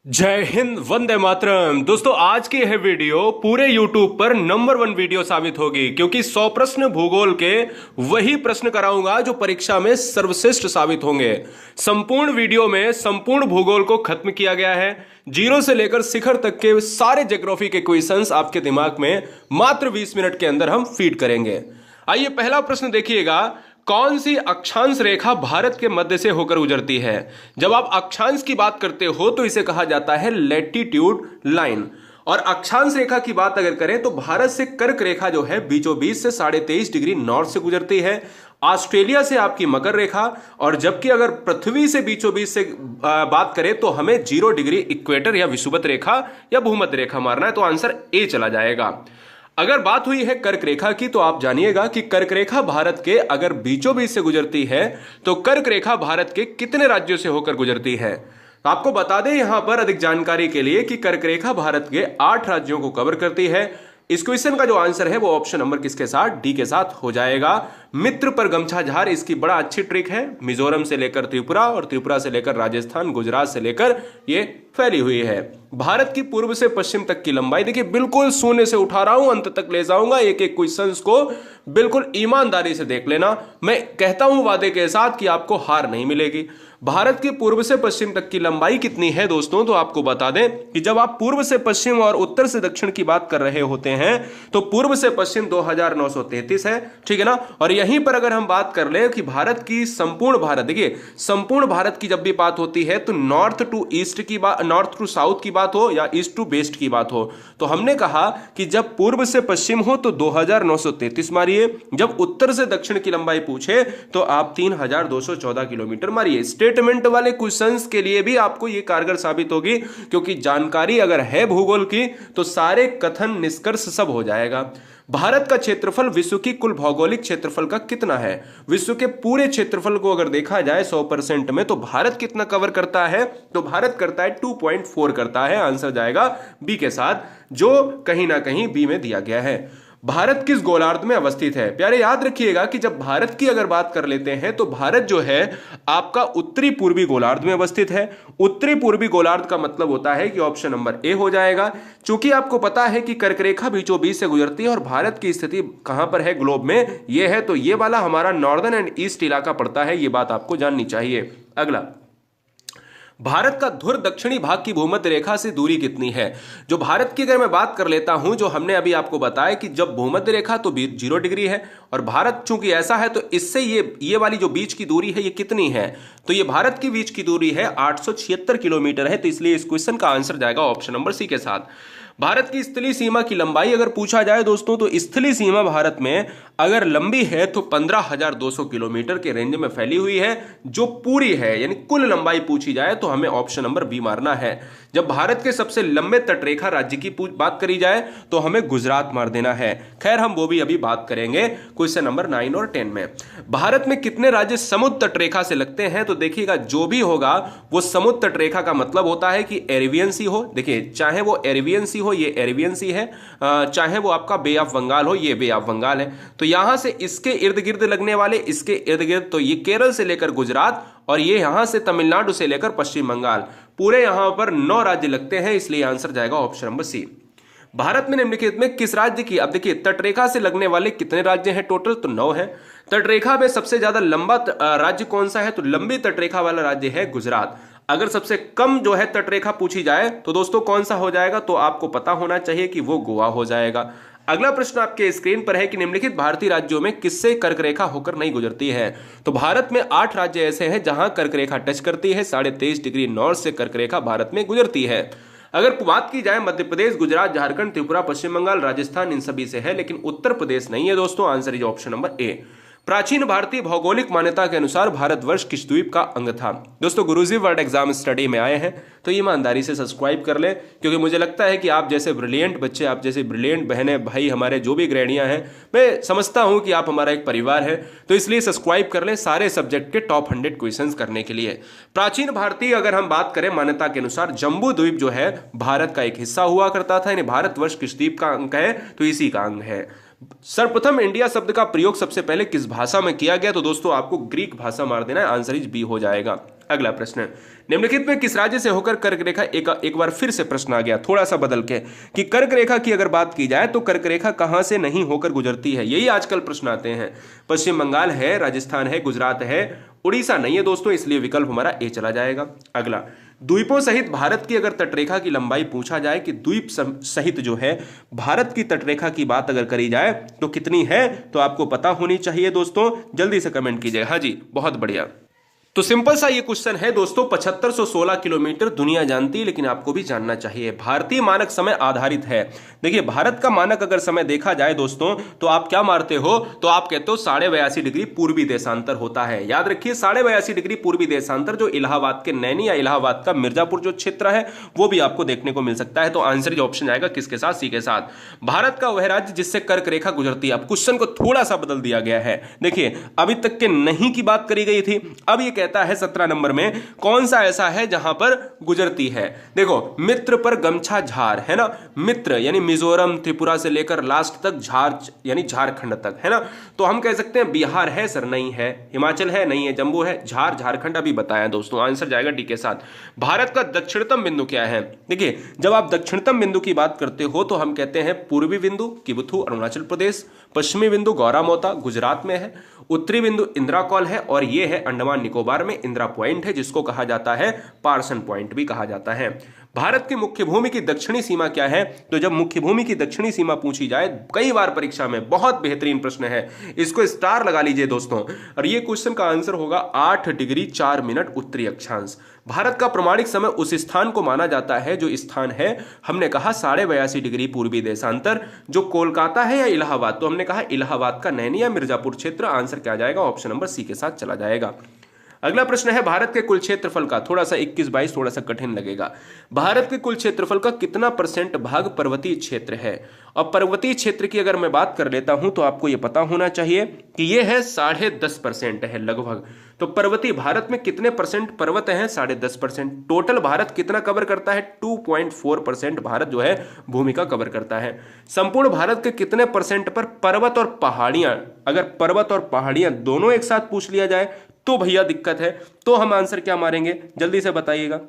जय हिंद, वंदे मातरम। दोस्तों, आज की यह वीडियो पूरे YouTube पर नंबर 1 वीडियो साबित होगी, क्योंकि 100 प्रश्न भूगोल के वही प्रश्न कराऊंगा जो परीक्षा में सर्वश्रेष्ठ साबित होंगे। संपूर्ण वीडियो में संपूर्ण भूगोल को खत्म किया गया है। जीरो से लेकर शिखर तक के सारे ज्योग्राफी के क्वेश्चंस आपके दिमाग में मात्र 20 मिनट के अंदर हम फीड करेंगे। आइए, पहला प्रश्न देखिएगा। कौन सी अक्षांश रेखा भारत के मध्य से होकर गुजरती है? जब आप अक्षांश की बात करते हो तो इसे कहा जाता है लैटिट्यूड लाइन। और अक्षांश रेखा की बात अगर करें तो भारत से कर्क रेखा जो है बीचों बीच से 23.5 डिग्री नॉर्थ से गुजरती है। ऑस्ट्रेलिया से आपकी मकर रेखा, और जबकि अगर पृथ्वी से बीचों बीच से बात करें तो हमें 0 डिग्री इक्वेटर या विषुवत रेखा या भूमध्य रेखा मारना है, तो आंसर ए चला जाएगा। अगर बात हुई है कर्क रेखा की, तो आप जानिएगा कि कर्क रेखा भारत के अगर बीचों बीच से गुजरती है तो कर्क रेखा भारत के कितने राज्यों से होकर गुजरती है। तो आपको बता दें यहां पर अधिक जानकारी के लिए कि कर्क रेखा भारत के 8 राज्यों को कवर करती है। इस क्वेश्चन का जो आंसर है वो ऑप्शन नंबर किसके साथ, डी के साथ हो जाएगा। मित्र पर गमछा झार इसकी बड़ा अच्छी ट्रिक है। मिजोरम से लेकर त्रिपुरा और त्रिपुरा से लेकर राजस्थान, गुजरात से लेकर ये फैली हुई है। भारत की पूर्व से पश्चिम तक की लंबाई देखिए, बिल्कुल शून्य से उठा रहा हूं, अंत तक ले जाऊंगा। एक एक क्वेश्चंस को बिल्कुल ईमानदारी से देख लेना। मैं कहता हूं वादे के साथ कि आपको हार नहीं मिलेगी। भारत की पूर्व से पश्चिम तक की लंबाई कितनी है दोस्तों, तो आपको बता दें कि जब आप पूर्व से पश्चिम और उत्तर से दक्षिण की बात कर रहे होते हैं तो पूर्व से पश्चिम 2933 है, ठीक है ना। और यहीं पर अगर हम बात कर ले कि भारत की संपूर्ण भारत, देखिए संपूर्ण भारत की जब भी बात होती है तो नॉर्थ टू ईस्ट की बात, नॉर्थ टू साउथ की बात हो या ईस्ट टू वेस्ट की बात हो, तो हमने कहा कि जब पूर्व से पश्चिम हो तो 2933 मारिए, जब उत्तर से दक्षिण की लंबाई पूछे तो आप 3214 किलोमीटर मारिए। स्टेटमेंट वाले क्वेश्चंस के लिए भी आपको यह कारगर साबित होगी, क्योंकि जानकारी अगर है भूगोल की तो सारे कथन निष्कर्ष सब हो जाएगा। भारत का क्षेत्रफल विश्व की कुल भौगोलिक क्षेत्रफल का कितना है? विश्व के पूरे क्षेत्रफल को अगर देखा जाए 100% में तो भारत कितना कवर करता है, तो भारत करता है 2.4 करता है। आंसर जाएगा बी के साथ, जो कहीं ना कहीं बी में दिया गया है। भारत किस गोलार्ध में अवस्थित है? प्यारे याद रखिएगा कि जब भारत की अगर बात कर लेते हैं तो भारत जो है आपका उत्तरी पूर्वी गोलार्ध में अवस्थित है। उत्तरी पूर्वी गोलार्ध का मतलब होता है कि ऑप्शन नंबर ए हो जाएगा। चूंकि आपको पता है कि कर्क रेखा बीचों बीच से गुजरती है और भारत की स्थिति कहां पर है ग्लोब में, ये है, तो ये वाला हमारा नॉर्दर्न एंड ईस्ट इलाका पड़ता है। ये बात आपको जाननी चाहिए। अगला, भारत का ध्रुव दक्षिणी भाग की भूमध्य रेखा से दूरी कितनी है? जो भारत की अगर मैं बात कर लेता हूं, जो हमने अभी आपको बताया कि जब भूमध्य रेखा तो 0 डिग्री है और भारत चूंकि ऐसा है तो इससे ये वाली जो बीच की दूरी है ये कितनी है, तो ये भारत की बीच की दूरी है 876 किलोमीटर है। तो इसलिए इस क्वेश्चन का आंसर जाएगा ऑप्शन नंबर सी के साथ। भारत की स्थलीय सीमा की लंबाई अगर पूछा जाए दोस्तों, तो स्थलीय सीमा भारत में अगर लंबी है तो 15,200 किलोमीटर के रेंज में फैली हुई है। जो पूरी है यानी कुल लंबाई पूछी जाए तो हमें ऑप्शन नंबर बी मारना है। जब भारत के सबसे लंबे तटरेखा राज्य की बात करी जाए तो हमें गुजरात मार देना है। खैर, हम वो भी अभी बात करेंगे क्वेश्चन नंबर 9 और 10 में। भारत में कितने राज्य समुद्र तटरेखा से लगते हैं? तो देखिएगा, जो भी होगा वो समुद्र तटरेखा का मतलब होता है कि एरेबियन सी हो। देखिए, चाहे वो एरेबियन सी हो, ये एरेबियन सी है, चाहे वो आपका बे ऑफ बंगाल हो, ये बे ऑफ बंगाल है। तो यहां से इसके इर्द गिर्द लगने वाले, इसके इर्द गिर्द, तो ये केरल से लेकर गुजरात और ये यहां से तमिलनाडु से लेकर पश्चिम बंगाल, पूरे यहां पर 9 राज्य लगते हैं। इसलिए आंसर जाएगा ऑप्शन नंबर सी। भारत में निम्नलिखित में किस राज्य की, अब देखिए तटरेखा से लगने वाले कितने राज्य हैं टोटल, तो 9 है। तटरेखा में सबसे ज्यादा लंबा राज्य कौन सा है, तो लंबी तटरेखा वाला राज्य है गुजरात। अगर सबसे कम जो है तटरेखा पूछी जाए तो दोस्तों कौन सा हो जाएगा, तो आपको पता होना चाहिए कि वो गोवा हो जाएगा। अगला प्रश्न आपके स्क्रीन पर है कि निम्नलिखित भारतीय राज्यों में किससे कर्क रेखा होकर नहीं गुजरती है? तो भारत में 8 राज्य ऐसे हैं जहां कर्क रेखा टच करती है। 23.5 डिग्री नॉर्थ से कर्क रेखा भारत में गुजरती है। अगर बात की जाए मध्य प्रदेश, गुजरात, झारखंड, त्रिपुरा, पश्चिम बंगाल, राजस्थान, इन सभी से है, लेकिन उत्तर प्रदेश नहीं है दोस्तों। Answer is option number A. प्राचीन भारतीय भौगोलिक मान्यता के अनुसार भारतवर्ष किस द्वीप का अंग था? दोस्तों, गुरुजी वर्ल्ड एग्जाम स्टडी में आए हैं तो ईमानदारी से सब्सक्राइब कर लें, क्योंकि मुझे लगता है कि आप जैसे ब्रिलियंट बच्चे, आप जैसे ब्रिलियंट बहनें, भाई, हमारे जो भी ग्रहणियां हैं, मैं समझता हूं कि आप हमारा एक परिवार है, तो इसलिए सब्सक्राइब कर लें सारे सब्जेक्ट के टॉप 100 क्वेश्चंस करने के लिए। प्राचीन भारतीय अगर हम बात करें मान्यता के अनुसार, जम्बू द्वीप जो है भारत का एक हिस्सा हुआ करता था, यानी भारतवर्ष किस द्वीप का अंग है, तो इसी का अंग है। सर्वप्रथम इंडिया शब्द का प्रयोग सबसे पहले किस भाषा में किया गया? तो दोस्तों आपको ग्रीक भाषा मार देना है, आंसर इज बी हो जाएगा। अगला प्रश्न, निम्नलिखित में किस राज्य से होकर कर्क रेखा, एक बार फिर से प्रश्न आ गया थोड़ा सा बदल के, कि कर्क रेखा की अगर बात की जाए तो कर्क रेखा कहां से नहीं होकर गुजरती है? यही आजकल प्रश्न आते हैं। पश्चिम बंगाल है, राजस्थान है, गुजरात है, उड़ीसा नहीं है दोस्तों, इसलिए विकल्प हमारा ए चला जाएगा। अगला, द्वीपों सहित भारत की अगर तटरेखा की लंबाई पूछा जाए कि द्वीप सहित जो है भारत की तटरेखा की बात अगर करी जाए तो कितनी है, तो आपको पता होनी चाहिए दोस्तों, जल्दी से कमेंट कीजिए। हाँ जी, बहुत बढ़िया। तो सिंपल सा ये क्वेश्चन है दोस्तों, 7516 किलोमीटर दुनिया जानती है, लेकिन आपको भी जानना चाहिए भारतीय मानक समय आधारित है। देखिए भारत का मानक अगर समय देखा जाए दोस्तों, तो आप क्या मारते हो, तो आप कहते हो 82.5 डिग्री पूर्वी देशांतर होता है। याद रखिए 82.5 डिग्री पूर्वी देशांतर जो इलाहाबाद के नैनी या इलाहाबाद का मिर्जापुर जो क्षेत्र है वो भी आपको देखने को मिल सकता है। तो आंसर जो ऑप्शन आएगा किसके साथ? सी के साथ। भारत का वह राज्य जिससे कर्क रेखा गुजरती है। अब क्वेश्चन को थोड़ा सा बदल दिया गया है। देखिए अभी तक के नहीं की बात करी गई थी, अब ये कहता है 17 नंबर में कौन सा ऐसा है जहां पर गुजरती है। देखो मित्र पर गमछा झार है ना, मित्र यानी मिजोरम त्रिपुरा से लेकर लास्ट तक झार यानी झारखंड तक है ना। तो हम कह सकते हैं बिहार है सर, नहीं है, हिमाचल है, नहीं है, जम्मू है, झार झारखंड अभी बताया दोस्तों, आंसर जाएगा डी के साथ। भारत का दक्षिणतम बिंदु क्या है? देखिए जब आप दक्षिणतम बिंदु की बात करते हो तो हम कहते हैं पूर्वी बिंदु किबुथु अरुणाचल प्रदेश, पश्चिमी बिंदु गौरामोता गुजरात में है, उत्तरी बिंदु इंदिरा कॉल है, और यह है अंडमान निकोबार में इंदिरा पॉइंट है, जिसको कहा जाता है पार्सन पॉइंट भी कहा जाता है। भारत की मुख्य भूमि की दक्षिणी सीमा क्या है? तो जब मुख्य भूमि की दक्षिणी सीमा पूछी जाए, कई बार परीक्षा में, बहुत बेहतरीन प्रश्न है, इसको स्टार लगा लीजिए दोस्तों, और ये क्वेश्चन का आंसर होगा 8 डिग्री 4 मिनट उत्तरी अक्षांश। भारत का प्रमाणिक समय उस स्थान को माना जाता है जो स्थान है, हमने कहा 82.5 डिग्री पूर्वी देशांतर, जो कोलकाता है या इलाहाबाद, तो हमने कहा इलाहाबाद का नैनी या मिर्जापुर क्षेत्र। आंसर क्या जाएगा? ऑप्शन नंबर सी के साथ चला जाएगा। अगला प्रश्न है भारत के कुल क्षेत्रफल का, थोड़ा सा 21-22 थोड़ा सा कठिन लगेगा। भारत के कुल क्षेत्रफल का कितना % भाग पर्वतीय क्षेत्र है? और पर्वतीय क्षेत्र की अगर मैं बात कर लेता हूं तो आपको यह पता होना चाहिए कि यह है 10.5% है लगभग। तो पर्वतीय भारत में कितने % पर्वत हैं? 10.5%। टोटल भारत कितना कवर करता है? 2.4% भारत जो है भूमि का कवर करता है। संपूर्ण भारत के कितने % पर पर्वत और पहाड़ियां, अगर पर्वत और पहाड़ियां दोनों एक साथ पूछ लिया जाए तो भैया दिक्कत है। तो हम आंसर क्या मारेंगे, जल्दी से बताइएगा।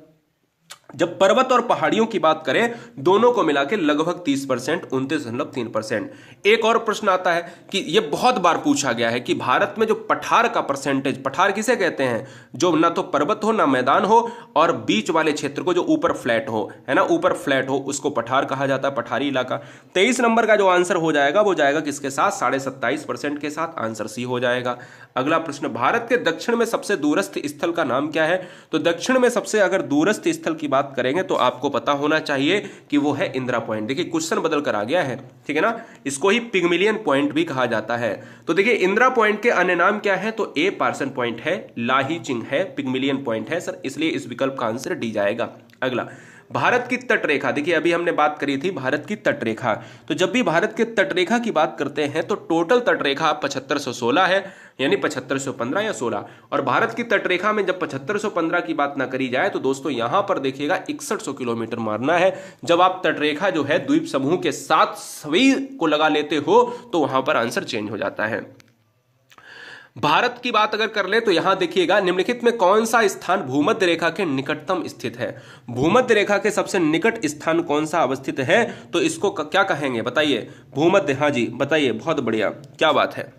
जब पर्वत और पहाड़ियों की बात करें दोनों को मिला के लगभग 30%, 29.3%। एक और प्रश्न आता है कि यह बहुत बार पूछा गया है कि भारत में जो पठार का परसेंटेज, पठार किसे कहते हैं? जो ना तो पर्वत हो ना मैदान हो और बीच वाले क्षेत्र को जो ऊपर फ्लैट हो, है ना, ऊपर फ्लैट हो, उसको पठार कहा जाता है, पठारी इलाका। 23 नंबर का जो आंसर हो जाएगा वो जाएगा किसके साथ? 27.5% के साथ। आंसर सी हो जाएगा। अगला प्रश्न, भारत के दक्षिण में सबसे दूरस्थ स्थल का नाम क्या है? तो दक्षिण में सबसे अगर दूरस्थ स्थल की बात करेंगे तो आपको पता होना चाहिए कि वो है इंदिरा पॉइंट। देखिए क्वेश्चन बदल कर आ गया है, ठीक है ना, इसको ही पिग्मिलियन पॉइंट भी कहा जाता है। तो देखिए इंदिरा पॉइंट के अन्य नाम क्या है? तो ए पार्सन पॉइंट है, लाहीचिंग है, पिग्मिलियन पॉइंट है सर, इसलिए इस विकल्प का आंसर डी जाएगा। अगला, भारत की तटरेखा, देखिए अभी हमने बात करी थी भारत की तटरेखा, तो जब भी भारत के तटरेखा की बात करते हैं तो टोटल तटरेखा 7516 है, यानी 7515 या 16। और भारत की तटरेखा में जब 7515 की बात ना करी जाए तो दोस्तों यहां पर देखिएगा 6100 किलोमीटर मारना है। जब आप तटरेखा जो है द्वीप समूह के साथ सभी को लगा लेते हो तो वहां पर आंसर चेंज हो जाता है। भारत की बात अगर कर ले तो यहां देखिएगा निम्नलिखित में कौन सा स्थान भूमध्य रेखा के निकटतम स्थित है? भूमध्य रेखा के सबसे निकट स्थान कौन सा अवस्थित है? तो इसको क्या कहेंगे बताइए? भूमध्य। हाँ जी बताइए, बहुत बढ़िया, क्या बात है।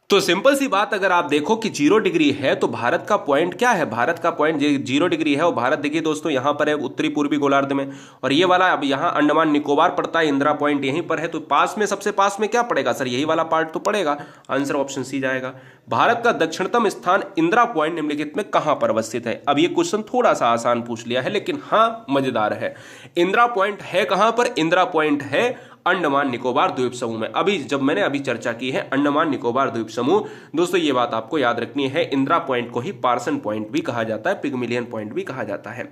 तो सिंपल सी बात, अगर आप देखो कि 0 डिग्री है तो भारत का पॉइंट क्या है? भारत का पॉइंट 0 डिग्री है, और भारत देखिए दोस्तों यहां पर है उत्तरी पूर्वी गोलार्ध में, और ये वाला अब यहां अंडमान निकोबार पड़ता है, इंदिरा पॉइंट यहीं पर है, तो पास में सबसे पास में क्या पड़ेगा सर? यही वाला पार्ट तो पड़ेगा। आंसर ऑप्शन सी जाएगा। भारत का दक्षिणतम स्थान इंदिरा पॉइंट निम्नलिखित में कहां पर अवस्थित है? अब ये क्वेश्चन थोड़ा सा आसान पूछ लिया है, लेकिन हाँ मजेदार है। इंदिरा पॉइंट है कहां पर? इंदिरा पॉइंट है अंडमान निकोबार द्वीप समूह में। अभी जब मैंने अभी चर्चा की है अंडमान निकोबार द्वीप समूह, दोस्तों ये बात आपको याद रखनी है। इंदिरा पॉइंट को ही पार्सन पॉइंट भी कहा जाता है, पिग्मिलियन पॉइंट भी कहा जाता है।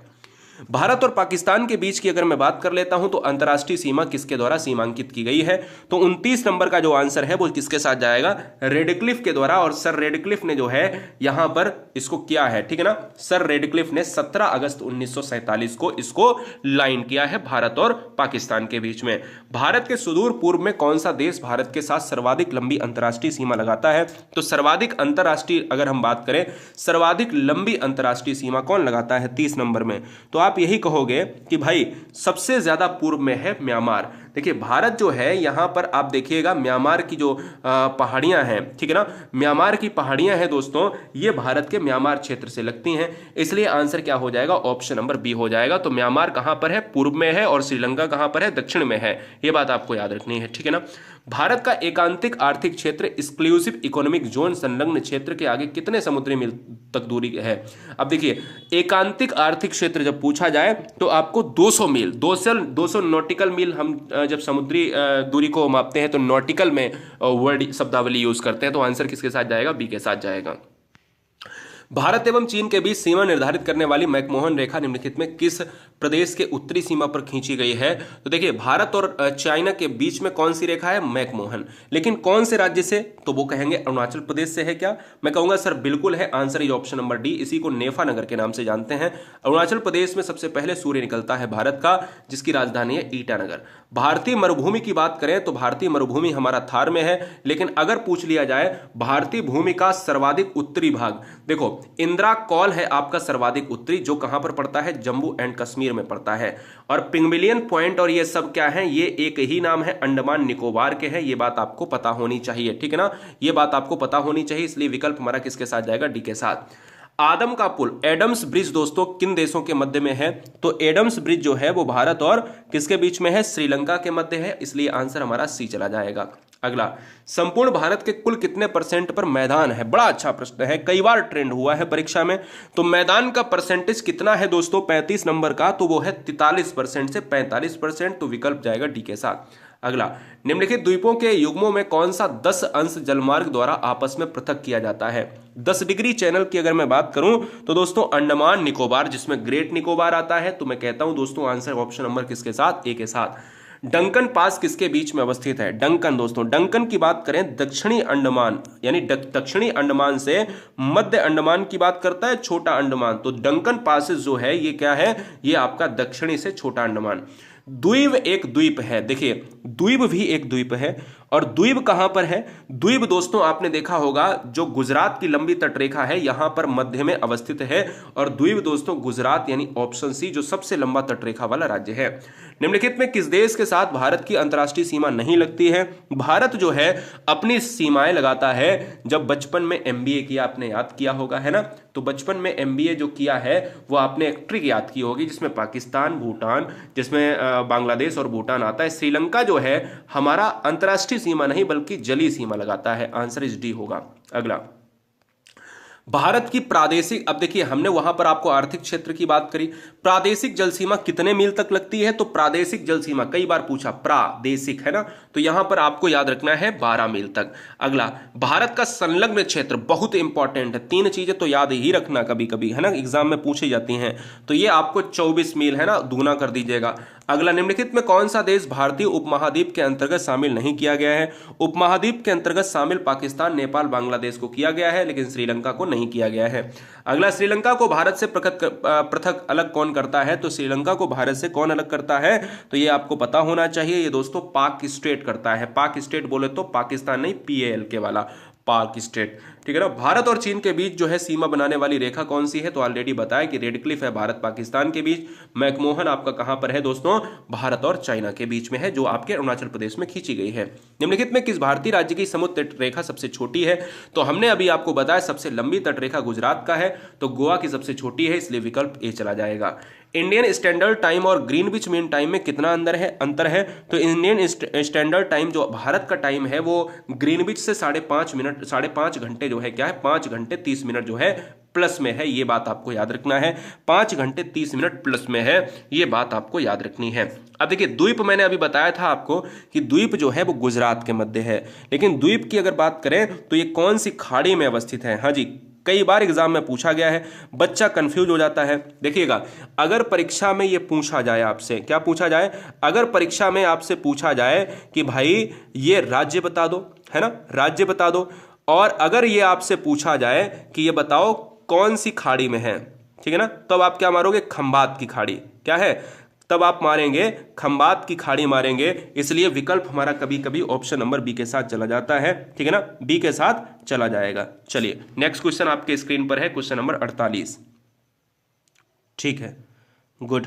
भारत और पाकिस्तान के बीच की अगर मैं बात कर लेता हूं तो अंतरराष्ट्रीय सीमा किसके द्वारा सीमांकित की गई है, तो 29 नंबर का जो आंसर है वो किसके साथ जाएगा, रेडक्लिफ के द्वारा। और सर रेडक्लिफ ने जो है यहां पर इसको किया है, ठीक है ना, सर रेडक्लिफ ने 17 अगस्त 1947 को इसको लाइन किया है भारत और पाकिस्तान के बीच में। भारत के सुदूर पूर्व में कौन सा देश भारत के साथ सर्वाधिक लंबी अंतरराष्ट्रीय सीमा लगाता है, तो सर्वाधिक अंतरराष्ट्रीय अगर हम बात करें सर्वाधिक लंबी अंतरराष्ट्रीय सीमा कौन लगाता है 30 नंबर में, तो आप यही कहोगे कि भाई सबसे ज्यादा पूर्व में है म्यांमार। देखिए भारत जो है यहां पर आप देखिएगा म्यांमार की जो पहाड़ियां हैं, ठीक है ना, म्यांमार की पहाड़ियां हैं दोस्तों, ये भारत के म्यांमार क्षेत्र से लगती हैं, इसलिए आंसर क्या हो जाएगा, ऑप्शन नंबर बी हो जाएगा। तो म्यांमार कहां पर है, पूर्व में है, और श्रीलंका कहां पर है, दक्षिण में है, ये बात आपको याद रखनी है, ठीक है ना। भारत का एकांतिक आर्थिक क्षेत्र एक्सक्लूसिव इकोनॉमिक जोन संलग्न क्षेत्र के आगे कितने समुद्री मील तक दूरी है। अब देखिए एकांतिक आर्थिक क्षेत्र जब पूछा जाए तो आपको 200 मील 200 नॉटिकल मील, हम जब समुद्री दूरी को मापते हैं तो नॉटिकल में वर्ड शब्दावली यूज करते हैं, तो आंसर किसके साथ जाएगा, बी के साथ जाएगा। भारत एवं चीन के बीच सीमा निर्धारित करने वाली मैकमोहन रेखा निम्नलिखित में किस प्रदेश के उत्तरी सीमा पर खींची गई है, तो देखिए भारत और चाइना के बीच में कौन सी रेखा है, मैकमोहन, लेकिन कौन से राज्य से, तो वो कहेंगे अरुणाचल प्रदेश से है क्या, मैं कहूंगा सर बिल्कुल है, answer is option number D, इसी को नेफा नगर के नाम से जानते हैं। अरुणाचल प्रदेश में सबसे पहले सूर्य निकलता है भारत का, जिसकी राजधानी है ईटानगर। भारतीय मरुभूमि की बात करें तो भारतीय मरुभूमि हमारा थार में है, लेकिन अगर पूछ लिया जाए भारतीय भूमि का सर्वाधिक उत्तरी भाग, देखो इंदिरा कौल है आपका सर्वाधिक उत्तरी, जो कहां पर पड़ता है, जम्मू एंड कश्मीर में पड़ता है। और पिंगमिलियन पॉइंट और ये सब क्या है, ये एक ही नाम है, अंडमान निकोबार के हैं, ये बात आपको पता होनी चाहिए, ठीक है ना, ये बात आपको पता होनी चाहिए, इसलिए विकल्प हमारा किसके साथ जाएगा, डी के साथ। आदम का पुल एडम्स ब्रिज दोस्तों किन देशों के मध्य में है, तो एडम्स ब्रिज जो है वो भारत और किसके बीच में है, श्रीलंका के मध्य है, इसलिए आंसर हमारा सी चला जाएगा। अगला, संपूर्ण भारत के कुल कितने परसेंट पर मैदान है, बड़ा अच्छा प्रश्न है, कई बार ट्रेंड हुआ है परीक्षा में। तो मैदान का परसेंटेज कितना है दोस्तों, 35 नंबर का, तो वो है 43% से 45%, तो विकल्प जाएगा डी के साथ। अगला, निम्नलिखित द्वीपों के युग्मों में कौन सा 10 अंश जलमार्ग द्वारा आपस में पृथक किया जाता है। 10 डिग्री चैनल की अगर मैं बात करूं तो दोस्तों अंडमान निकोबार, जिसमें ग्रेट निकोबार आता है, तो मैं कहता हूं दोस्तों आंसर ऑप्शन नंबर किसके साथ, ए के साथ। डंकन पास किसके बीच में अवस्थित है, डंकन दोस्तों, डंकन की बात करें दक्षिणी अंडमान यानी दक्षिणी अंडमान से मध्य अंडमान की बात करता है छोटा अंडमान, तो डंकन पासेस जो है ये क्या है, ये आपका दक्षिणी से छोटा अंडमान। द्वीप एक द्वीप है, देखिए द्वीप भी एक द्वीप है, और द्वीप कहां पर है, द्वीप दोस्तों आपने देखा होगा जो गुजरात की लंबी तटरेखा है यहां पर मध्य में अवस्थित है, और द्वीप दोस्तों गुजरात यानी ऑप्शन सी जो सबसे लंबा तटरेखा वाला राज्य है। निम्नलिखित में किस देश के साथ भारत की अंतरराष्ट्रीय सीमा नहीं लगती है, भारत जो है अपनी सीमाएं लगाता है, जब बचपन में एमबीए किया आपने याद किया होगा, है ना, तो बचपन में एमबीए जो किया है वो आपने एक ट्रिक याद की होगी, जिसमें पाकिस्तान, भूटान, जिसमें बांग्लादेश और भूटान आता है। श्रीलंका जो है हमारा अंतरराष्ट्रीय सीमा नहीं बल्कि जलीय सीमा लगाता है, आंसर इज डी होगा। अगला, भारत की प्रादेशिक, अब देखिए हमने वहां पर आपको आर्थिक क्षेत्र की बात करी, प्रादेशिक जल सीमा कितने मील तक लगती है, तो प्रादेशिक जल सीमा कई बार पूछा, प्रादेशिक है ना, तो यहां पर आपको याद रखना है 12 मील तक। अगला, भारत का संलग्न क्षेत्र बहुत इंपॉर्टेंट है, 3 चीजें तो याद ही रखना कभी कभी, है ना, एग्जाम में पूछी जाती हैं, तो ये आपको 24 मील है ना, दूना कर दीजिएगा। अगला, निम्नलिखित में कौन सा देश भारतीय उपमहाद्वीप के अंतर्गत शामिल नहीं किया गया है, उपमहाद्वीप के अंतर्गत शामिल पाकिस्तान, नेपाल, बांग्लादेश को किया गया है, लेकिन श्रीलंका को नहीं किया गया है। अगला, श्रीलंका को भारत से पृथक अलग कौन करता है, तो श्रीलंका को भारत से कौन अलग करता है, तो ये आपको पता होना चाहिए, ये दोस्तों पाक स्टेट करता है। पाक स्टेट बोले तो पाकिस्तान नहीं, PALK वाला पाक स्टेट, ठीक है ना। भारत और चीन के बीच जो है सीमा बनाने वाली रेखा कौन सी है, तो ऑलरेडी बताया कि रेडक्लिफ है भारत पाकिस्तान के बीच। मैकमोहन आपका कहां पर है दोस्तों, भारत और चाइना के बीच में है, जो आपके अरुणाचल प्रदेश में खींची गई है। निम्नलिखित में किस भारतीय राज्य की समुद्र तटरेखा सबसे छोटी है, तो हमने अभी आपको बताया सबसे लंबी तटरेखा गुजरात का है, तो गोवा की सबसे छोटी है, इसलिए विकल्प ए चला जाएगा। इंडियन स्टैंडर्ड टाइम और ग्रीनविच मीन टाइम में कितना अंतर है, तो इंडियन स्टैंडर्ड टाइम जो भारत का टाइम है वो ग्रीनविच से 5.5 घंटे जो है क्या है, 5 घंटे 30 मिनट जो है प्लस में है, ये बात आपको याद रखना है, 5 घंटे 30 मिनट प्लस में है, ये बात आपको याद रखनी है। अब देखिए द्वीप मैंने अभी बताया था आपको कि द्वीप जो है वो गुजरात के मध्य है, लेकिन द्वीप की अगर बात करें तो ये कौन सी खाड़ी में अवस्थित है, हाँ जी कई बार एग्जाम में पूछा गया है, बच्चा कंफ्यूज हो जाता है। देखिएगा, अगर परीक्षा में ये पूछा जाए आपसे, क्या पूछा जाए, अगर परीक्षा में आपसे पूछा जाए कि भाई ये राज्य बता दो, है ना, राज्य बता दो, और अगर ये आपसे पूछा जाए कि ये बताओ कौन सी खाड़ी में है, ठीक है ना, तब आप क्या मारोगे, खंबात की खाड़ी, क्या है, तब आप मारेंगे खंबात की खाड़ी मारेंगे। इसलिए विकल्प हमारा कभी कभी ऑप्शन नंबर बी के साथ चला जाता है, ठीक है ना, बी के साथ चला जाएगा। चलिए नेक्स्ट क्वेश्चन आपके स्क्रीन पर है, क्वेश्चन नंबर 48। ठीक है, गुड।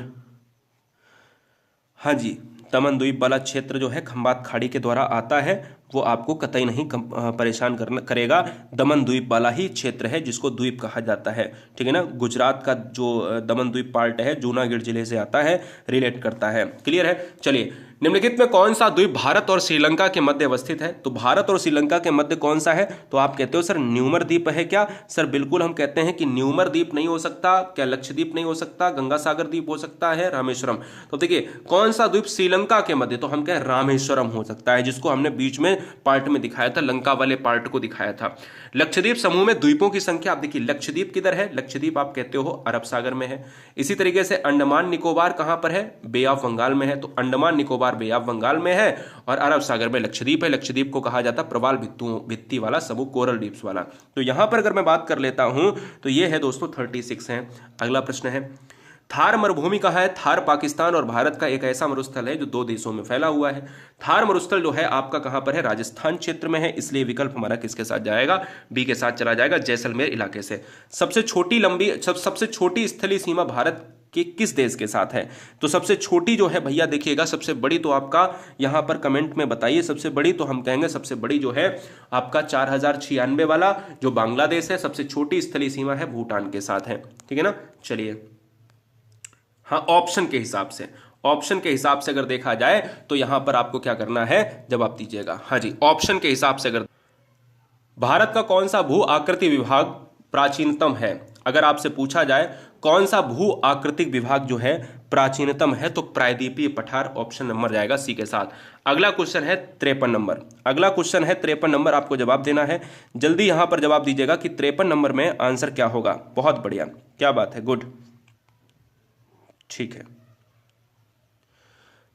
हाँ जी, दमन द्वीप वाला क्षेत्र जो है खंबात खाड़ी के द्वारा आता है, वो आपको कतई नहीं परेशान करेगा। दमन द्वीप वाला ही क्षेत्र है जिसको द्वीप कहा जाता है, ठीक है ना। गुजरात का जो दमन द्वीप पार्ट है जूनागढ़ जिले से आता है, रिलेट करता है। क्लियर है। चलिए, निम्नलिखित में कौन सा द्वीप भारत और श्रीलंका के मध्य अवस्थित है? तो भारत और श्रीलंका के मध्य कौन सा है? तो आप कहते हो सर न्यूमर द्वीप है क्या? सर बिल्कुल हम कहते हैं कि न्यूमर द्वीप नहीं हो सकता। क्या लक्षद्वीप नहीं हो सकता? गंगा सागर द्वीप हो सकता है, रामेश्वरम। तो देखिए कौन सा द्वीप श्रीलंका के मध्य, तो हम कहें रामेश्वरम हो सकता है, जिसको हमने बीच में पार्ट में दिखाया था, लंका वाले पार्ट को दिखाया था। लक्षद्वीप समूह में द्वीपों की संख्या, आप देखिए लक्षद्वीप किधर है? लक्षद्वीप आप कहते हो अरब सागर में है। इसी तरीके से अंडमान निकोबार कहां पर है? बे ऑफ बंगाल में है। तो अंडमान निकोबार बे ऑफ बंगाल में है और अरब सागर में लक्षद्वीप है। लक्षद्वीप को कहा जाता है प्रवाल भित्ति वाला समूह, कोरल द्वीप्स वाला। तो यहां पर अगर मैं बात कर लेता हूं तो ये है दोस्तों 36 है। अगला प्रश्न है, थार मरुभूमि कहाँ है? थार पाकिस्तान और भारत का एक ऐसा मरुस्थल है जो 2 देशों में फैला हुआ है। थार मरुस्थल जो है आपका कहां पर है? राजस्थान क्षेत्र में है। इसलिए विकल्प हमारा किसके साथ जाएगा? बी के साथ चला जाएगा, जैसलमेर इलाके से। सबसे छोटी स्थलीय सीमा भारत के किस देश के साथ है? तो सबसे छोटी जो है भैया देखिएगा, सबसे बड़ी तो आपका यहां पर कमेंट में बताइए। सबसे बड़ी तो हम कहेंगे सबसे बड़ी जो है आपका 4096 वाला जो बांग्लादेश है, सबसे छोटी स्थलीय सीमा है भूटान के साथ है, ठीक है ना। चलिए, हाँ ऑप्शन के हिसाब से अगर देखा जाए तो यहां पर आपको क्या करना है, जवाब दीजिएगा। हाँ जी, ऑप्शन के हिसाब से अगर भारत का कौन सा भू आकृति विभाग प्राचीनतम है, अगर आपसे पूछा जाए कौन सा भू आकृतिक विभाग जो है प्राचीनतम है, तो प्रायद्वीपीय पठार ऑप्शन नंबर जाएगा सी के साथ। अगला क्वेश्चन है 53 नंबर। अगला क्वेश्चन है 53 नंबर, आपको जवाब देना है। जल्दी यहां पर जवाब दीजिएगा कि 53 नंबर में आंसर क्या होगा। बहुत बढ़िया, क्या बात है, गुड, ठीक है।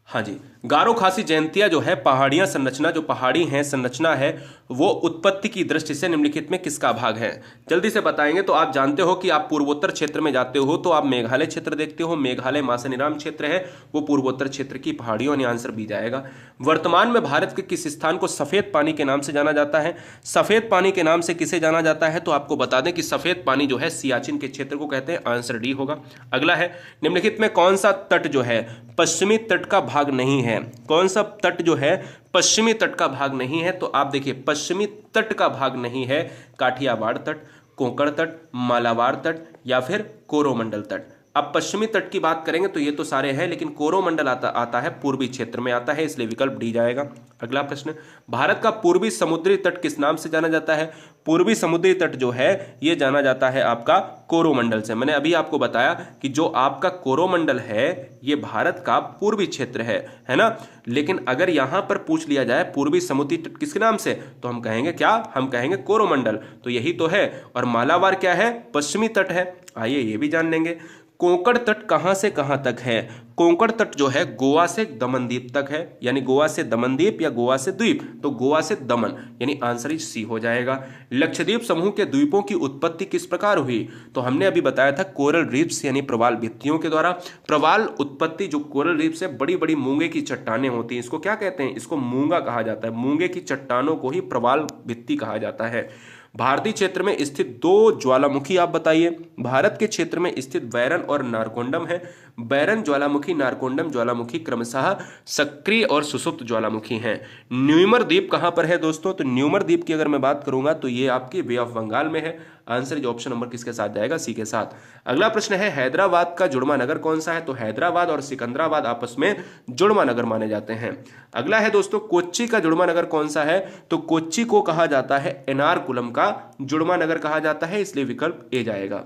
हाँ जी, गारो खासी जयंतिया जो है पहाड़ियां संरचना, जो पहाड़ी है संरचना है, वो उत्पत्ति की दृष्टि से निम्नलिखित में किसका भाग है? जल्दी से बताएंगे तो आप जानते हो कि आप पूर्वोत्तर क्षेत्र में जाते हो तो आप मेघालय क्षेत्र देखते हो। मेघालय मासनीराम क्षेत्र है, वो पूर्वोत्तर क्षेत्र की पहाड़ियों, यानी आंसर बी जाएगा। वर्तमान में भारत के किस स्थान को सफेद पानी के नाम से जाना जाता है? सफेद पानी के नाम से किसे जाना जाता है? तो आपको बता दें कि सफेद पानी जो है सियाचिन के क्षेत्र को कहते हैं, आंसर डी होगा। अगला है, निम्नलिखित में कौन सा तट जो है पश्चिमी तट का भाग नहीं है? कौन सा तट जो है पश्चिमी तट का भाग नहीं है? तो आप देखिए पश्चिमी तट का भाग नहीं है काठियावाड़ तट, कोंकण तट, मालाबार तट या फिर कोरोमंडल तट। अब पश्चिमी तट की बात करेंगे तो ये तो सारे हैं, लेकिन कोरोमंडल आता है पूर्वी क्षेत्र में आता है, इसलिए विकल्प डी जाएगा। अगला प्रश्न, भारत का पूर्वी समुद्री तट किस नाम से जाना जाता है? पूर्वी समुद्री तट जो है ये जाना जाता है आपका कोरोमंडल से। मैंने अभी आपको बताया कि जो आपका कोरोमंडल है ये भारत का पूर्वी क्षेत्र है ना। लेकिन अगर यहां पर पूछ लिया जाए पूर्वी समुद्री तट किसके नाम से, तो हम कहेंगे क्या? हम कहेंगे कोरोमंडल। तो यही तो है। और मालाबार क्या है? पश्चिमी तट है। आइए ये भी जान लेंगे। कोंकण तट कहां से कहां तक है? कोंकण तट जो है गोवा से दमनद्वीप तक है, यानी गोवा से दमनद्वीप या गोवा से द्वीप, तो गोवा से दमन, यानी आंसर सी हो जाएगा। लक्षद्वीप समूह के द्वीपों की उत्पत्ति किस प्रकार हुई? तो हमने अभी बताया था कोरल रीफ्स यानी प्रवाल भित्तियों के द्वारा। प्रवाल उत्पत्ति जो कोरल रीफ्स है, बड़ी बड़ी मूंगे की चट्टानें होती हैं, इसको क्या कहते हैं? इसको मूंगा कहा जाता है। मूंगे की चट्टानों को ही प्रवाल भित्ति कहा जाता है। भारतीय क्षेत्र में स्थित 2 ज्वालामुखी आप बताइए। भारत के क्षेत्र में स्थित बैरन और नारकोंडम है। बैरन ज्वालामुखी, नारकोंडम ज्वालामुखी क्रमशः सक्रिय और सुसुप्त ज्वालामुखी हैं। न्यूमर द्वीप कहां पर है दोस्तों? तो न्यूमर द्वीप की अगर मैं बात करूंगा तो ये आपकी बे ऑफ बंगाल में है। आंसर जो ऑप्शन नंबर किसके साथ जाएगा? सी के साथ। अगला प्रश्न है, हैदराबाद का जुड़वा नगर कौन सा है? तो हैदराबाद और सिकंदराबाद आपस में जुड़वा नगर माने जाते हैं। अगला है दोस्तों, कोच्चि का जुड़वा नगर कौन सा है? तो कोच्चि को कहा जाता है एर्नाकुलम का जुड़वा नगर कहा जाता है, इसलिए विकल्प ए जाएगा।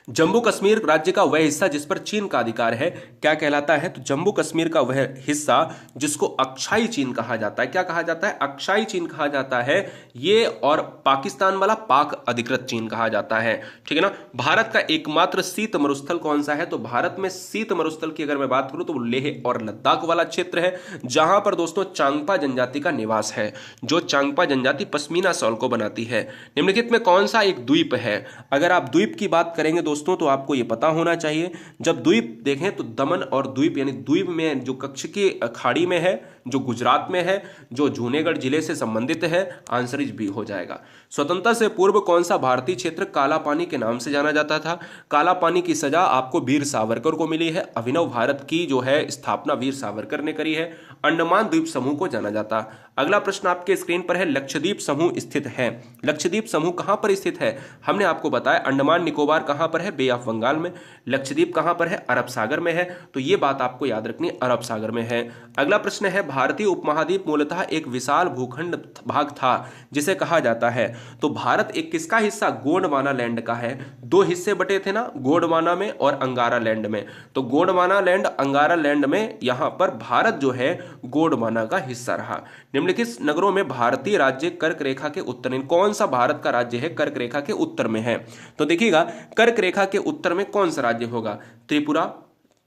जम्मू कश्मीर राज्य का वह हिस्सा जिस पर चीन का अधिकार है क्या कहलाता है? तो जम्मू कश्मीर का वह हिस्सा जिसको अक्षाई चीन कहा जाता है, क्या कहा जाता है? अक्षाई चीन कहा जाता है ये, और पाकिस्तान वाला पाक अधिकृत चीन कहा जाता है, ठीक है ना। भारत का एकमात्र शीत मरुस्थल कौन सा है? तो भारत में शीत मरुस्थल की अगर मैं बात करूं तो लेह और लद्दाख वाला क्षेत्र है, जहां पर दोस्तों चांगपा जनजाति का निवास है, जो चांगपा जनजाति पश्मीना शॉल को बनाती है। निम्नलिखित में कौन सा एक द्वीप है? अगर आप द्वीप की बात करेंगे दोस्तों तो आपको यह पता होना चाहिए, जब द्वीप देखें तो दमन और द्वीप, यानी द्वीप में जो कच्छ की खाड़ी में है, जो गुजरात में है, जो जूनागढ़ जिले से संबंधित है, आंसर इज बी हो जाएगा। स्वतंत्रता से पूर्व कौन सा भारतीय क्षेत्र काला पानी के नाम से जाना जाता था? काला पानी की सजा आपको वीर सावरकर को मिली है, अभिनव भारत की जो है स्थापना वीर सावरकर ने करी है। अंडमान द्वीप समूह को जाना जाता। अगला प्रश्न आपके स्क्रीन पर है, लक्षद्वीप समूह स्थित है। लक्षद्वीप समूह कहां पर स्थित है? हमने आपको बताया अंडमान निकोबार कहां पर है? बे ऑफ बंगाल में। लक्षद्वीप कहां पर है? अरब सागर में है, तो यह बात आपको याद रखनी, अरब सागर में है। अगला प्रश्न है, भारतीय उपमहाद्वीप मूलतः एक विशाल भूखंड भाग था जिसे कहा जाता है। तो भारत एक किसका हिस्सा? गोंडवाना लैंड का है। दो हिस्से बटे थे ना, गोंडवाना में और अंगारा लैंड में, तो गोंडवाना लैंड अंगारा लैंड में यहां पर भारत जो है गोंडवाना का हिस्सा रहा। निम्नलिखित नगरों में भारतीय राज्य कर्क रेखा के उत्तर में, कौन सा भारत का राज्य है कर्क रेखा के उत्तर में है? तो देखिएगा कर्क रेखा के उत्तर में कौन सा राज्य होगा? त्रिपुरा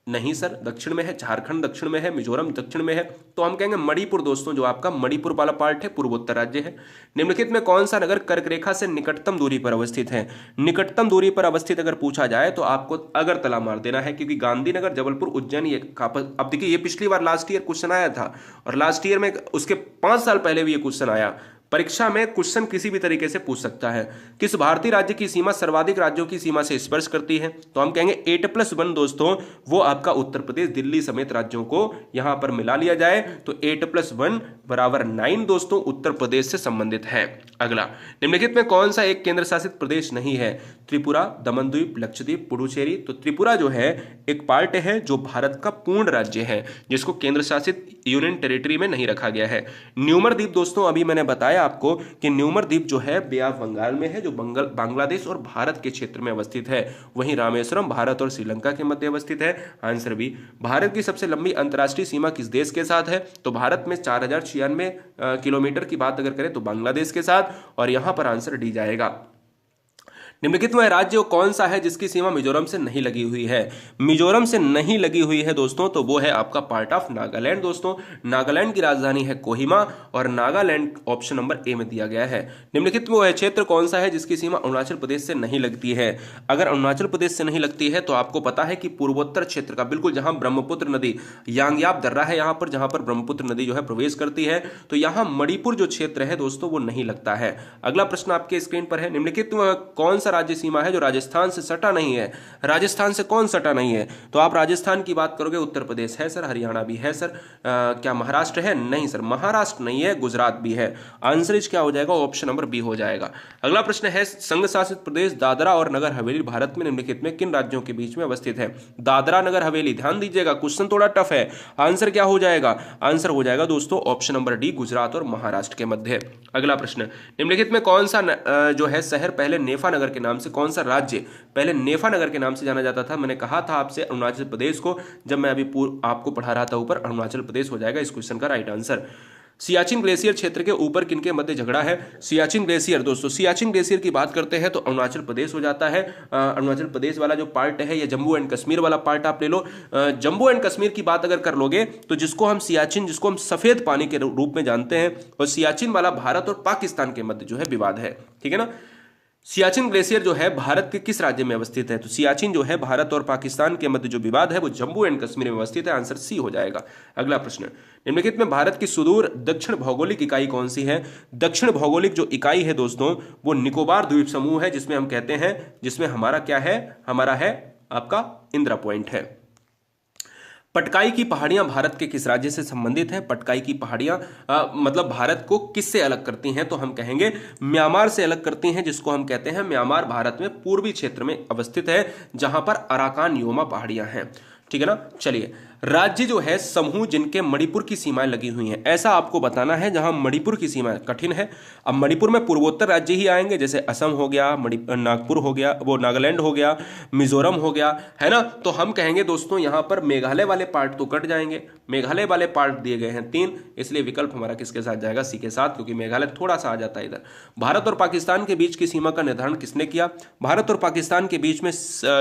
नहीं सर, दक्षिण में है। झारखंड दक्षिण में है। मिजोरम दक्षिण में है, तो हम कहेंगे मणिपुर दोस्तों, जो आपका मणिपुर वाला पार्ट है पूर्वोत्तर राज्य है। निम्नलिखित में कौन सा नगर कर्क रेखा से निकटतम दूरी पर अवस्थित है? निकटतम दूरी पर अवस्थित अगर पूछा जाए तो आपको अगरतला मार देना है, क्योंकि गांधीनगर, जबलपुर, उज्जैन ये अब देखिए ये पिछली बार लास्ट ईयर क्वेश्चन आया था, और लास्ट ईयर में उसके 5 साल पहले भी ये क्वेश्चन आया। परीक्षा में क्वेश्चन किसी भी तरीके से पूछ सकता है। किस भारतीय राज्य की सीमा सर्वाधिक राज्यों की सीमा से स्पर्श करती है? तो हम कहेंगे 8+1 दोस्तों, वो आपका उत्तर प्रदेश, दिल्ली समेत राज्यों को यहां पर मिला लिया जाए तो 8+1 बराबर 9 दोस्तों उत्तर प्रदेश से संबंधित है। अगला, निम्नलिखित में कौन सा एक केंद्र शासित प्रदेश नहीं है? त्रिपुरा, दमन द्वीप, लक्षद्वीप, पुडुचेरी। तो त्रिपुरा जो है एक पार्ट है जो भारत का पूर्ण राज्य है, जिसको केंद्र शासित यूनियन टेरिटरी में नहीं रखा गया है। न्यूमर द्वीप दोस्तों, अभी मैंने बताया आपको कि न्यूमर द्वीप जो है बे ऑफ बंगाल में है, जो बांग्लादेश और भारत के क्षेत्र में अवस्थित है। वहीं रामेश्वरम भारत और श्रीलंका के मध्य अवस्थित है, आंसर बी। भारत की सबसे लंबी अंतर्राष्ट्रीय सीमा किस देश के साथ है? तो भारत में 4096 किलोमीटर की बात अगर करें तो बांग्लादेश के साथ, और यहां पर आंसर डी जाएगा। निम्नलिखित में राज्य कौन सा है जिसकी सीमा मिजोरम से नहीं लगी हुई है? मिजोरम से नहीं लगी हुई है दोस्तों, तो वो है आपका पार्ट ऑफ नागालैंड दोस्तों। नागालैंड की राजधानी है कोहिमा, और नागालैंड ऑप्शन नंबर ए में दिया गया है। निम्नलिखित में वह क्षेत्र कौन सा है जिसकी सीमा अरुणाचल प्रदेश से नहीं लगती है? अगर अरुणाचल प्रदेश से नहीं लगती है तो आपको पता है कि पूर्वोत्तर क्षेत्र का, बिल्कुल जहां ब्रह्मपुत्र नदी यांगयाप दर्रा है, यहां पर जहां पर ब्रह्मपुत्र नदी जो है प्रवेश करती है, तो यहां मणिपुर जो क्षेत्र है दोस्तों वो नहीं लगता है। अगला प्रश्न आपके स्क्रीन पर है, निम्नलिखित में कौन राज्य सीमा है जो राजस्थान से सटा नहीं है? राजस्थान से कौन सटा नहीं है? तो आप राजस्थान की बात करोगे, उत्तर प्रदेश है सर, हरियाणा भी है सर, क्या महाराष्ट्र है? नहीं सर, महाराष्ट्र नहीं है, गुजरात भी है। आंसर क्या हो जाएगा? ऑप्शन नंबर बी हो जाएगा। अगला प्रश्न है, संघ शासित प्रदेश दादरा और नगर हवेली भारत में निम्नलिखित में किन राज्यों के बीच में अवस्थित है? दादरा नगर हवेली, ध्यान दीजिएगा क्वेश्चन थोड़ा टफ है। आंसर क्या हो जाएगा? आंसर हो जाएगा दोस्तों ऑप्शन नंबर डी, गुजरात और महाराष्ट्र के मध्य। अगला प्रश्न, निम्नलिखित में कौन सा जो है शहर पहले नेफा नगर के नाम से, कौन सा राज्य पहले नेफा नगर के नाम से जाना जाता था? मैंने कहा था आपसे अरुणाचल प्रदेश को, जब मैं अभी आपको पढ़ा रहा था ऊपर, अरुणाचल प्रदेश हो जाएगा इस क्वेश्चन का राइट आंसर। सियाचिन ग्लेशियर क्षेत्र के ऊपर किनके मध्य झगड़ा है? सियाचिन ग्लेशियर दोस्तों, सियाचिन ग्लेशियर की बात करते हैं तो अरुणाचल प्रदेश हो जाता है। अरुणाचल प्रदेश वाला जो पार्ट है, या जम्मू एंड कश्मीर वाला पार्ट आप ले लो। जम्मू एंड कश्मीर की बात अगर कर लोगे तो जिसको हम सियाचिन, जिसको हम सफेद पानी के रूप में जानते हैं, और सियाचिन वाला भारत और पाकिस्तान के मध्य जो है विवाद है, ठीक है ना। सियाचिन ग्लेशियर जो है भारत के किस राज्य में अवस्थित है? तो सियाचिन जो है भारत और पाकिस्तान के मध्य जो विवाद है वो जम्मू एंड कश्मीर में अवस्थित है, आंसर सी हो जाएगा। अगला प्रश्न, निम्नलिखित में भारत की सुदूर दक्षिण भौगोलिक इकाई कौन सी है? दक्षिण भौगोलिक जो इकाई है दोस्तों वो निकोबार द्वीप समूह है, जिसमें हम कहते हैं, जिसमें हमारा क्या है? हमारा है आपका इंदिरा पॉइंट है। पटकाई की पहाड़ियां भारत के किस राज्य से संबंधित हैं? पटकाई की पहाड़ियां मतलब भारत को किससे अलग करती हैं? तो हम कहेंगे म्यांमार से अलग करती हैं, जिसको हम कहते हैं म्यांमार भारत में पूर्वी क्षेत्र में अवस्थित है, जहां पर अराकान योमा पहाड़ियां हैं, ठीक है ना। चलिए राज्य जो है समूह जिनके मणिपुर की सीमाएं लगी हुई हैं, ऐसा आपको बताना है जहां मणिपुर की सीमा कठिन है। अब मणिपुर में पूर्वोत्तर राज्य ही आएंगे, जैसे असम हो गया, नागपुर हो गया, वो नागालैंड हो गया, मिजोरम हो गया, है ना। तो हम कहेंगे दोस्तों यहां पर मेघालय वाले पार्ट तो कट जाएंगे। मेघालय वाले पार्ट दिए गए हैं 3, इसलिए विकल्प हमारा किसके साथ जाएगा? सी के साथ, क्योंकि मेघालय थोड़ा सा आ जाता है इधर। भारत और पाकिस्तान के बीच की सीमा का निर्धारण किसने किया? भारत और पाकिस्तान के बीच में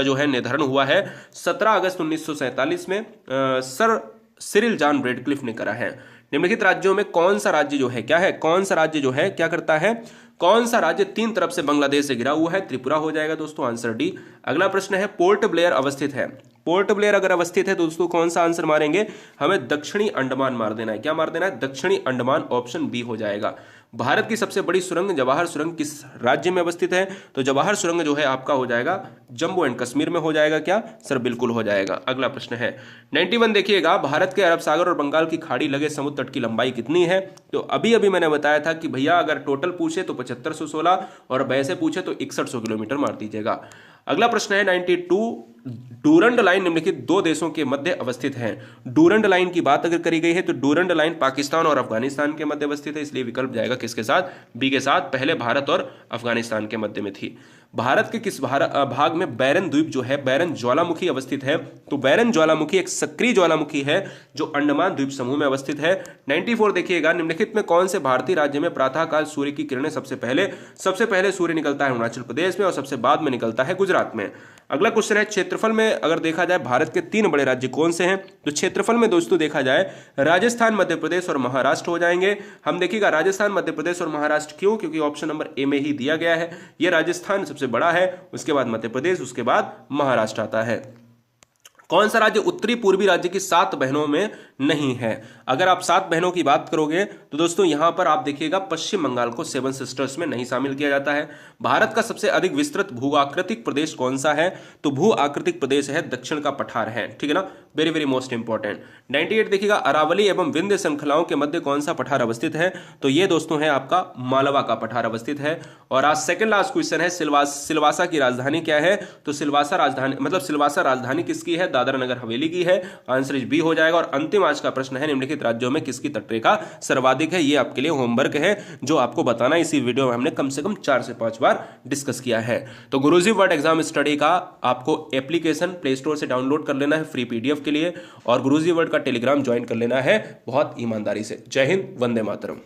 जो है निर्धारण हुआ है 17 अगस्त 1947 में सर सिरिल जॉन रेडक्लिफ ने करा है। निम्नलिखित राज्यों में कौन सा राज्य जो है क्या है, कौन सा राज्य जो है क्या करता है, कौन सा राज्य 3 तरफ से बांग्लादेश से घिरा हुआ है? त्रिपुरा हो जाएगा दोस्तों, आंसर डी। अगला प्रश्न है पोर्ट ब्लेयर अवस्थित है। पोर्ट ब्लेयर अगर अवस्थित है दोस्तों कौन सा आंसर मारेंगे? हमें दक्षिणी अंडमान मार देना है। क्या मार देना है? दक्षिणी अंडमान, ऑप्शन बी हो जाएगा। भारत की सबसे बड़ी सुरंग जवाहर सुरंग किस राज्य में अवस्थित है? तो जवाहर सुरंग जो है आपका हो जाएगा जम्मू एंड कश्मीर में हो जाएगा। क्या सर? बिल्कुल हो जाएगा। अगला प्रश्न है 91 देखिएगा, भारत के अरब सागर और बंगाल की खाड़ी लगे समुद्र तट की लंबाई कितनी है? तो अभी अभी मैंने बताया था कि भैया अगर टोटल पूछे तो 7516 और वैसे पूछे तो 6100 किलोमीटर मार दीजिएगा। अगला प्रश्न है 92, डूरंड लाइन निम्नलिखित 2 देशों के मध्य अवस्थित है। डूरंड लाइन की बात अगर करी गई है तो डूरंड लाइन पाकिस्तान और अफगानिस्तान के मध्य अवस्थित है, इसलिए विकल्प जाएगा किसके साथ? बी के साथ। पहले भारत और अफगानिस्तान के मध्य में थी। भारत के किस भाग में बैरन द्वीप जो है, बैरन ज्वालामुखी अवस्थित है? तो बैरन ज्वालामुखी एक सक्रिय ज्वालामुखी है जो अंडमान द्वीप समूह में अवस्थित है। 94 देखिएगा, निम्नलिखित में कौन से भारतीय राज्य में प्रातःकाल सूर्य की किरणें सबसे पहले सूर्य निकलता है? अरुणाचल प्रदेश में, और सबसे बाद में निकलता है गुजरात में। अगला क्वेश्चन है क्षेत्रफल में अगर देखा जाए भारत के 3 बड़े राज्य कौन से हैं? तो क्षेत्रफल में दोस्तों देखा जाए राजस्थान, मध्य प्रदेश और महाराष्ट्र हो जाएंगे। हम देखिएगा राजस्थान, मध्य प्रदेश और महाराष्ट्र क्यों? क्योंकि ऑप्शन नंबर ए में ही दिया गया है। यह राजस्थान सबसे बड़ा है, उसके बाद मध्य प्रदेश, उसके बाद महाराष्ट्र आता है। कौन सा राज्य उत्तरी पूर्वी राज्य की 7 बहनों में नहीं है? अगर आप 7 बहनों की बात करोगे तो दोस्तों यहां पर आप देखिएगा पश्चिम बंगाल को 7 सिस्टर्स में नहीं शामिल किया जाता है। भारत का सबसे अधिक विस्तृत भू आकृतिक प्रदेश कौन सा है? तो भू आकृतिक प्रदेश है दक्षिण का पठार है, ठीक है ना, वेरी वेरी मोस्ट इंपॉर्टेंट। 98 देखिएगा, अरावली एवं विंध्य श्रृंखलाओं के मध्य कौन सा पठार अवस्थित है? तो ये दोस्तों है आपका मालवा का पठार अवस्थित है। और आज सेकंड लास्ट क्वेश्चन है, सिलवासा की राजधानी क्या है? तो सिलवासा राजधानी किसकी है? दादरा नगर हवेली की है, आंसर इज बी हो जाएगा। और अंतिम आज का प्रश्न है, निम्नलिखित राज्यों में किसकी तटरेखा सर्वाधिक है? ये आपके लिए होमवर्क है जो आपको बताना, इसी वीडियो में हमने कम से कम 4 से 5 बार डिस्कस किया है। तो गुरुजी वर्ड एग्जाम स्टडी का आपको एप्लीकेशन प्ले स्टोर से डाउनलोड कर लेना है फ्री पीडीएफ के लिए, और गुरुजी वर्ड का टेलीग्राम ज्वाइन कर लेना है बहुत ईमानदारी से। जय हिंद, वंदे मातरम।